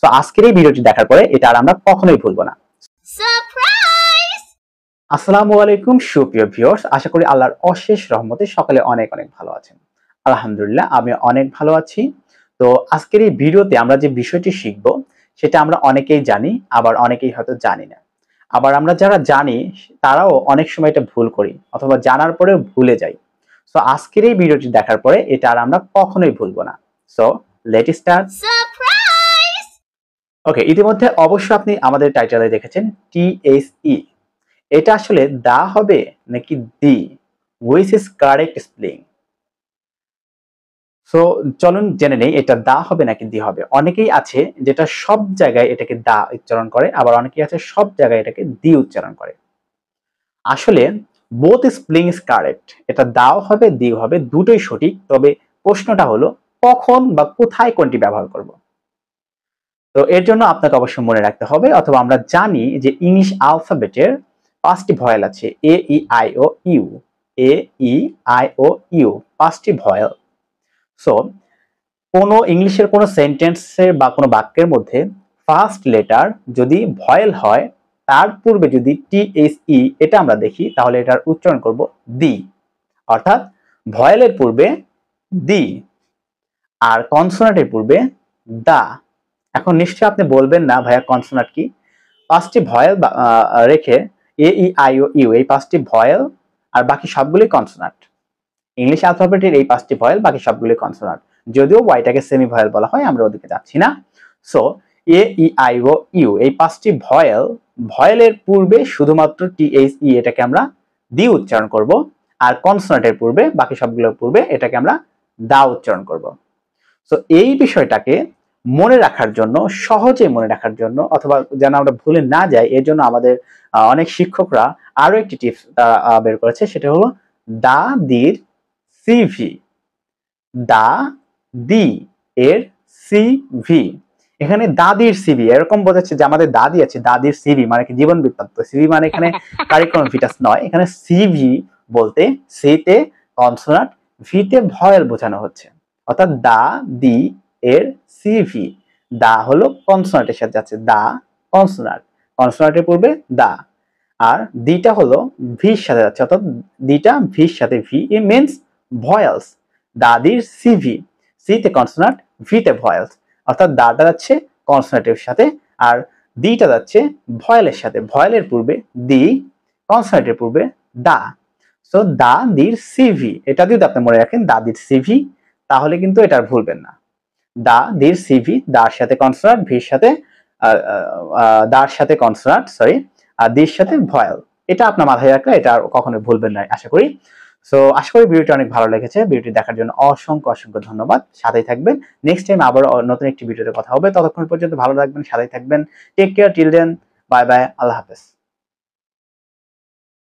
So আজকের এই ভিডিওটি দেখার পরে এটা আর আমরা কখনোই ভুলবো না। আসসালামু আলাইকুম সুপ্রিয় ভিউয়ার্স, আশা করি আল্লাহর অশেষ রহমতে সকালে অনেক অনেক ভালো আছেন। আলহামদুলিল্লাহ আমি অনেক ভালো আছি। তো আজকের এই ভিডিওতে আমরা যে বিষয়টি শিখব সেটা আমরা অনেকেই জানি, আবার অনেকেই হয়তো জানি না। আবার আমরা যারা জানি তারাও অনেক সময় এটা ভুল করি অথবা জানার পরেও ভুলে যাই। সো আজকের এই ভিডিওটি দেখার পরে এটা আর আমরা কখনোই ভুলবো না। So let's start. ওকে, ইতিমধ্যে অবশ্যই আপনি আমাদের টাইটেলে দেখেছেন TSE। এটা আসলে দা হবে নাকি the, which is correct spelling. So চলুন জেনে নেই এটা দা হবে নাকি দি হবে। অনেকেই আছে যেটা সব জায়গায় এটাকে দা উচ্চারণ করে, আবার অনেকেই আছে সব জায়গায় এটাকে দি উচ্চারণ করে। আসলে বোথ স্পেলিং ইজ কারেক্ট, এটা দাও হবে দিও হবে, দুটোই সঠিক। তবে প্রশ্নটা হলো কখন বা কোথায় কোনটি ব্যবহার করব। তো এর জন্য আপনাকে অবশ্যই মনে রাখতে হবে, অথবা আমরা জানি যে ইংলিশ আলফাবেটের 5টি ভয়েল আছে, A E I O U, A E I O U, 5টি ভয়েল। সো কোনো ইংলিশের কোনো সেন্টেন্সের বা কোনো বাক্যের মধ্যে ফার্স্ট লেটার যদি ভয়েল হয়, তার পূর্বে যদি TSE এটা আমরা দেখি, তাহলে এটার উচ্চারণ করব দি, অর্থাৎ ভয়েলের পূর্বে দি আর কনসোনেন্টের পূর্বে দা। এখন নিশ্চয়ই আপনি বলবেন না ভাইয়া কনসোনেন্ট কি? 5টি ভয়েল রেখে এ ই আই ও ইউ, এই 5টি ভয়েল আর বাকি সবগুলি কনসোনেন্ট। ইংলিশ অ্যালফাবেটের এই 5টি ভয়েল, বাকি সবগুলি কনসোনেন্ট। যদিও ওয়াইটাকে সেমি ভয়েল বলা হয়, আমরা ওদিকে যাচ্ছি না। So A E I O U, এই 5টি ভয়েল, ভয়েলের পূর্বে শুধুমাত্র TSE এটাকে আমরা দি উচ্চারণ করব, আর কনসোনেন্টের পূর্বে, বাকি সবগুলোর পূর্বে এটাকে আমরা দা উচ্চারণ করব। সো এই বিষয়টাকে মনে রাখার জন্য, সহজে মনে রাখার জন্য, অথবা যেন আমরা ভুলে না যাই, এর জন্য আমাদের অনেক শিক্ষকরা আরো একটি টিপস বের করেছে, সেটা হলো দা দির সিভি। দা দি এর সিভি। এখানে দাদির সিভি এরকম বোঝাচ্ছে যে আমাদের দাদি আছে, দাদির সিভি মানে কি জীবন বৃত্তান্ত। সিভি মানে এখানে কারিকুলাম ভিটাস নয়, এখানে সিভি বলতে সিতে কনসোনান্ট, ভিতে ভয়েল বোঝানো হচ্ছে। অর্থাৎ দা দি এর সিভি, দা হলো কনসোনান্টের সাথে যাচ্ছে, দা কনসোনান্ট, কনসোনান্টের পূর্বে দা, আর দিটা হলো ভির সাথে যাচ্ছে, অর্থাৎ দিটা ভির সাথে, ভি ই মিন্স ভয়েলস। দাদির সিভি, সিতে কনসোনান্ট, ভিতে ভয়েলস, অর্থাৎ দাটা যাচ্ছে কনসোনান্টের সাথে আর দিটা যাচ্ছে ভয়েলের সাথে। ভয়েলের পূর্বে দি, কনসোনান্টের পূর্বে দা। সো দা দির সিভি, এটা যদি আপনি মনে রাখেন দাদির সিভি, তাহলে কিন্তু এটা ভুলবেন না। দা দির সিভি, দার সাথে কনসোনান্ট, ভির সাথে দার সাথে কনসোনান্ট, সরি, আর দির সাথে ভয়েল। এটা আপনার মাথায় রাখলে এটা আর কখনো ভুলবেন না আশা করি। সো আশা করি ভিডিওটি অনেক ভালো লেগেছে। ভিডিওটি দেখার জন্য অসংখ্য অসংখ্য ধন্যবাদ। সাথেই থাকবেন, নেক্সট টাইম আবার নতুন একটি ভিডিওতে কথা হবে। ততক্ষণ পর্যন্ত ভালো থাকবেন, সাথেই থাকবেন। Take care till then, bye bye, আল্লাহ হাফেজ।